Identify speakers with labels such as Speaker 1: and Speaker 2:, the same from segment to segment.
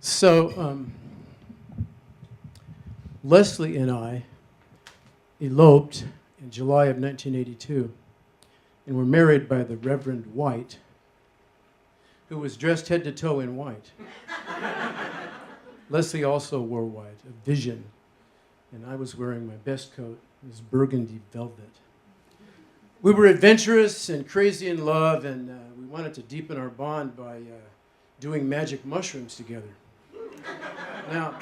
Speaker 1: So Leslie and I eloped in July of 1982 and were married by the Reverend White, who was dressed head to toe in white. Leslie also wore white, a vision, and I was wearing my best coat. It was burgundy velvet. We were adventurous and crazy in love, and we wanted to deepen our bond by doing magic mushrooms together. Now,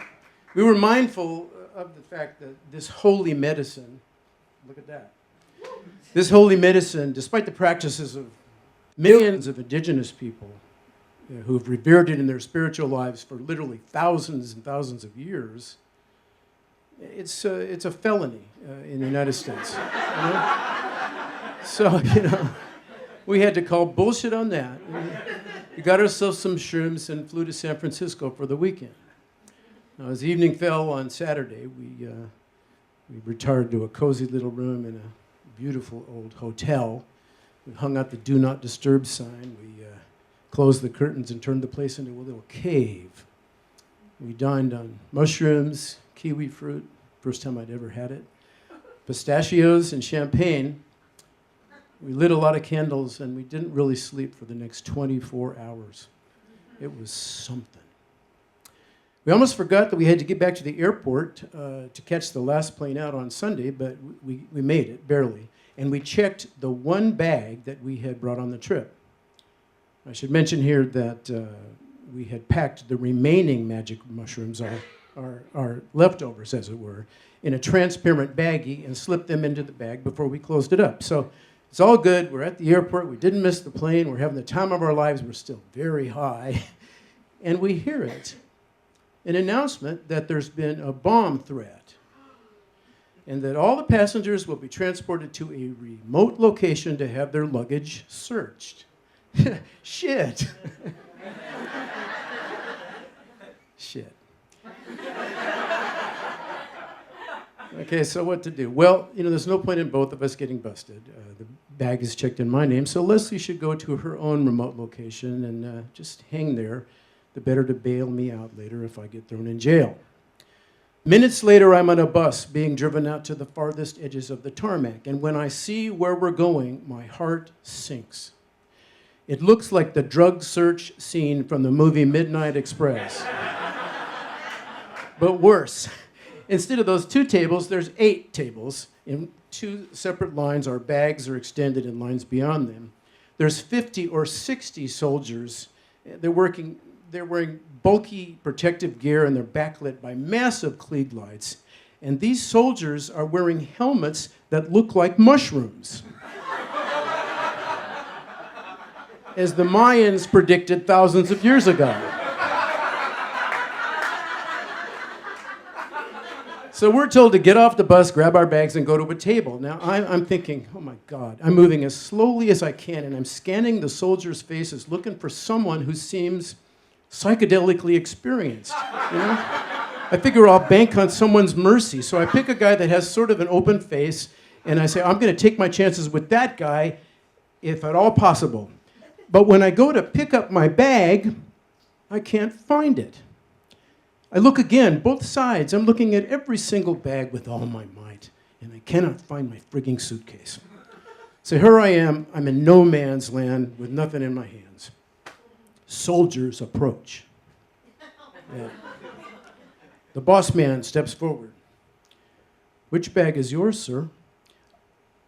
Speaker 1: we were mindful of the fact that this holy medicine, look at that, this holy medicine, despite the practices of millions of indigenous people who have revered it in their spiritual lives for literally thousands and thousands of years, it's a felony in the United States. You know? So, we had to call bullshit on that. We got ourselves some shrooms and flew to San Francisco for the weekend. Now, as evening fell on Saturday, we retired to a cozy little room in a beautiful old hotel. We hung out the Do Not Disturb sign. We closed the curtains and turned the place into a little cave. We dined on mushrooms, kiwi fruit, first time I'd ever had it, pistachios and champagne. We lit a lot of candles, and we didn't really sleep for the next 24 hours. It was something. We almost forgot that we had to get back to the airport to catch the last plane out on Sunday, but we made it, barely. And we checked the one bag that we had brought on the trip. I should mention here that we had packed the remaining magic mushrooms, our leftovers, as it were, in a transparent baggie and slipped them into the bag before we closed it up. So it's all good. We're at the airport. We didn't miss the plane. We're having the time of our lives. We're still very high. And we hear it, an announcement that there's been a bomb threat and that all the passengers will be transported to a remote location to have their luggage searched. Shit. Shit. Okay, so what to do? Well, there's no point in both of us getting busted. The bag is checked in my name, so Leslie should go to her own remote location and just hang there, the better to bail me out later if I get thrown in jail. Minutes later, I'm on a bus being driven out to the farthest edges of the tarmac, and when I see where we're going, my heart sinks. It looks like the drug search scene from the movie Midnight Express. But worse. Instead of those 2 tables, there's 8 tables. In 2 separate lines, our bags are extended in lines beyond them. There's 50 or 60 soldiers. They're wearing bulky protective gear, and they're backlit by massive Klieg lights. And these soldiers are wearing helmets that look like mushrooms, as the Mayans predicted thousands of years ago. So we're told to get off the bus, grab our bags, and go to a table. Now, I'm thinking, oh my God, I'm moving as slowly as I can, and I'm scanning the soldiers' faces, looking for someone who seems psychedelically experienced, I figure I'll bank on someone's mercy, so I pick a guy that has sort of an open face, and I say, I'm going to take my chances with that guy, if at all possible. But when I go to pick up my bag, I can't find it. I look again, both sides. I'm looking at every single bag with all my might, and I cannot find my frigging suitcase. So here I am. I'm in no man's land with nothing in my hands. Soldiers approach. Yeah. The boss man steps forward. Which bag is yours, sir?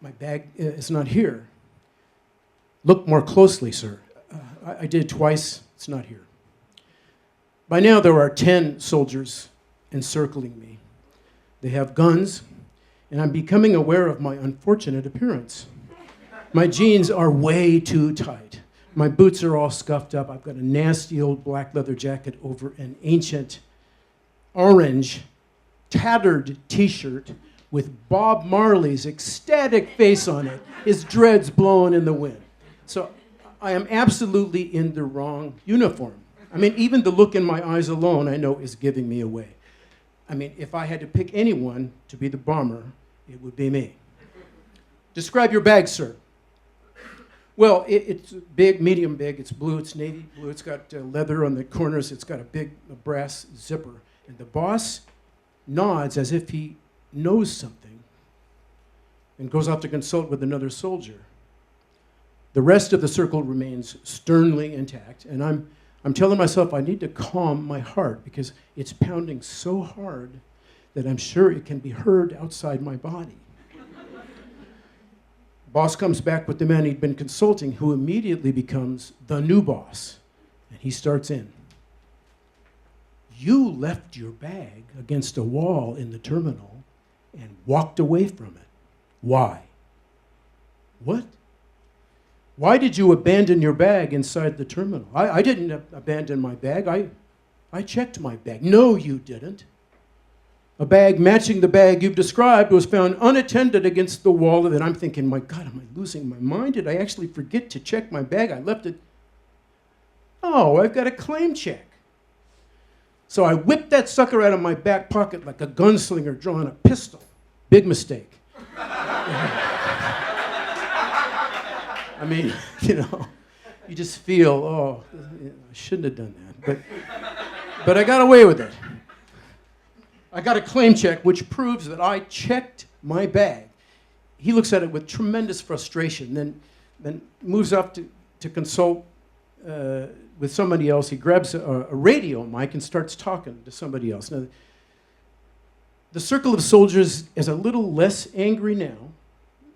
Speaker 1: My bag is not here. Look more closely, sir. I did twice. It's not here. By now, there are 10 soldiers encircling me. They have guns, and I'm becoming aware of my unfortunate appearance. My jeans are way too tight. My boots are all scuffed up. I've got a nasty old black leather jacket over an ancient orange, tattered t-shirt with Bob Marley's ecstatic face on it, his dreads blowing in the wind. So I am absolutely in the wrong uniform. Even the look in my eyes alone, I know, is giving me away. If I had to pick anyone to be the bomber, it would be me. Describe your bag, sir. Well, it's big, medium big. It's blue. It's navy blue. It's got leather on the corners. It's got a big brass zipper. And the boss nods as if he knows something and goes off to consult with another soldier. The rest of the circle remains sternly intact, and I'm telling myself I need to calm my heart because it's pounding so hard that I'm sure it can be heard outside my body. Boss comes back with the man he'd been consulting, who immediately becomes the new boss, and he starts in. You left your bag against a wall in the terminal and walked away from it. Why? What? Why did you abandon your bag inside the terminal? I didn't abandon my bag. I checked my bag. No, you didn't. A bag matching the bag you've described was found unattended against the wall of it. I'm thinking, my God, am I losing my mind? Did I actually forget to check my bag? I left it. Oh, I've got a claim check. So I whipped that sucker out of my back pocket like a gunslinger drawing a pistol. Big mistake. I mean, you just feel, oh, I shouldn't have done that. But I got away with it. I got a claim check which proves that I checked my bag. He looks at it with tremendous frustration, then moves off to consult with somebody else. He grabs a radio mic and starts talking to somebody else. Now, the circle of soldiers is a little less angry now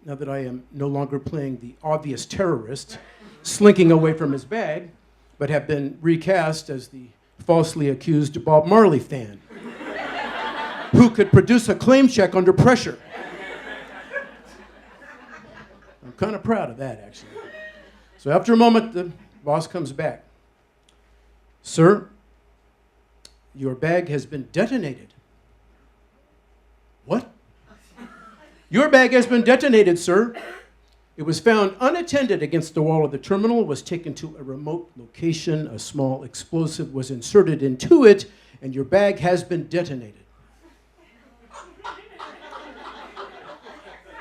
Speaker 1: that I am no longer playing the obvious terrorist, slinking away from his bag, but have been recast as the falsely accused Bob Marley fan, who could produce a claim check under pressure. I'm kind of proud of that, actually. So after a moment, the boss comes back. Sir, your bag has been detonated. What? Your bag has been detonated, sir. It was found unattended against the wall of the terminal, was taken to a remote location, a small explosive was inserted into it, and your bag has been detonated.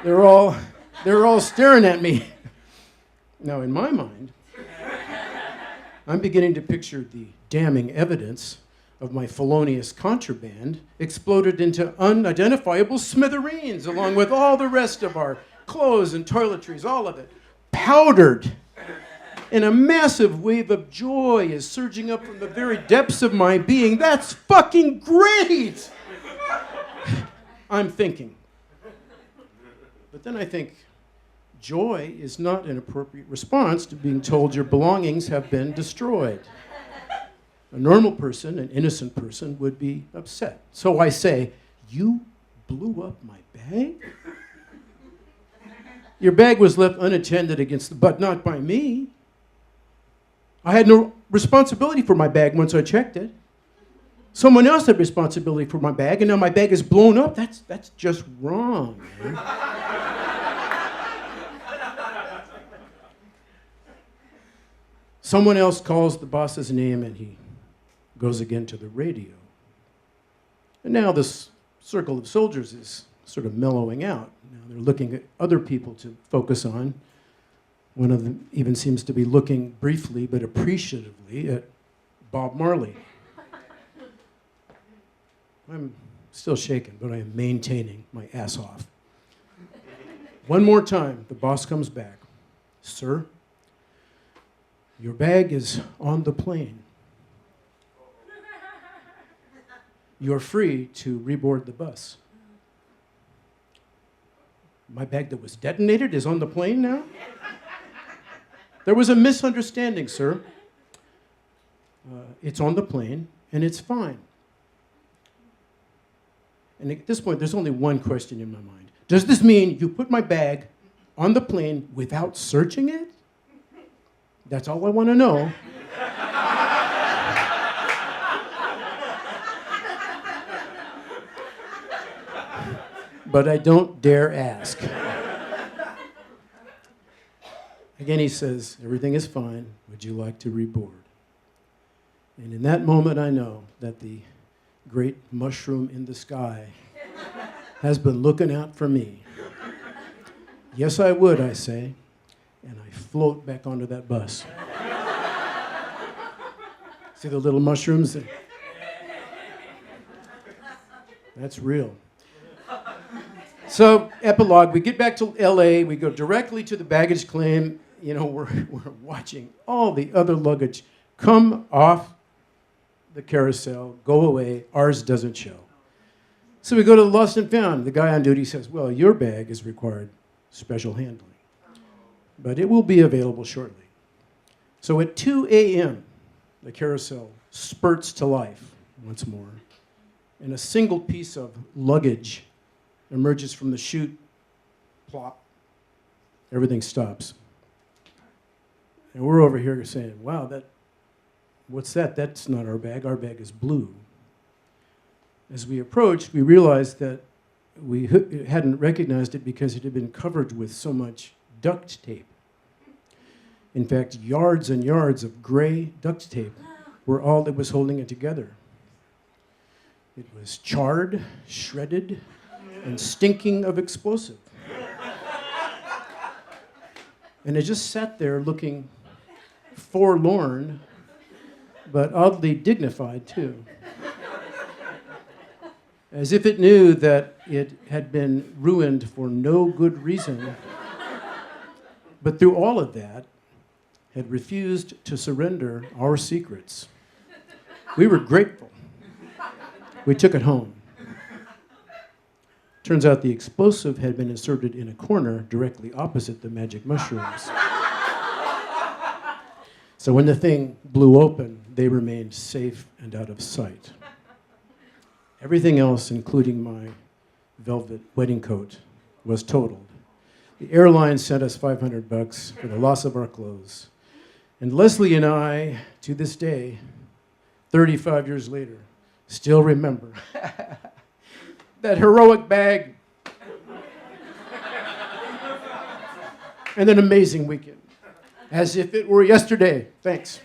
Speaker 1: They're all staring at me. Now, in my mind, I'm beginning to picture the damning evidence of my felonious contraband exploded into unidentifiable smithereens, along with all the rest of our clothes and toiletries, all of it, powdered. And a massive wave of joy is surging up from the very depths of my being. That's fucking great! I'm thinking. But then I think, joy is not an appropriate response to being told your belongings have been destroyed. A normal person, an innocent person, would be upset. So I say, you blew up my bag? Your bag was left unattended but not by me. I had no responsibility for my bag once I checked it. Someone else had responsibility for my bag, and now my bag is blown up. That's just wrong, man. Someone else calls the boss's name, and he goes again to the radio. And now this circle of soldiers is sort of mellowing out. Now they're looking at other people to focus on. One of them even seems to be looking briefly but appreciatively at Bob Marley. I'm still shaken, but I am maintaining my ass off. One more time, the boss comes back. Sir, your bag is on the plane. You're free to reboard the bus. My bag that was detonated is on the plane now? There was a misunderstanding, sir. It's on the plane, and it's fine. And at this point, there's only one question in my mind. Does this mean you put my bag on the plane without searching it? That's all I want to know. But I don't dare ask. Again, he says, everything is fine. Would you like to reboard? And in that moment, I know that the great mushroom in the sky has been looking out for me. Yes, I would, I say. and I float back onto that bus. See the little mushrooms? That's real. So, epilogue, we get back to LA, we go directly to the baggage claim. You know, we're watching all the other luggage come off the carousel, go away, ours doesn't show. So we go to the lost and found. The guy on duty says, well, your bag is required special handling, but it will be available shortly. So at 2 a.m., the carousel spurts to life once more, and a single piece of luggage emerges from the chute, plop, everything stops. And we're over here saying, wow, what's that? That's not our bag is blue. As we approached, we realized that we hadn't recognized it because it had been covered with so much duct tape. In fact, yards and yards of gray duct tape were all that was holding it together. It was charred, shredded, and stinking of explosive. And it just sat there looking forlorn, but oddly dignified too. As if it knew that it had been ruined for no good reason, but through all of that, had refused to surrender our secrets. We were grateful. We took it home. Turns out the explosive had been inserted in a corner directly opposite the magic mushrooms. So when the thing blew open, they remained safe and out of sight. Everything else, including my velvet wedding coat, was totaled. The airline sent us $500 for the loss of our clothes. And Leslie and I, to this day, 35 years later, still remember that heroic bag and an amazing weekend, as if it were yesterday. Thanks.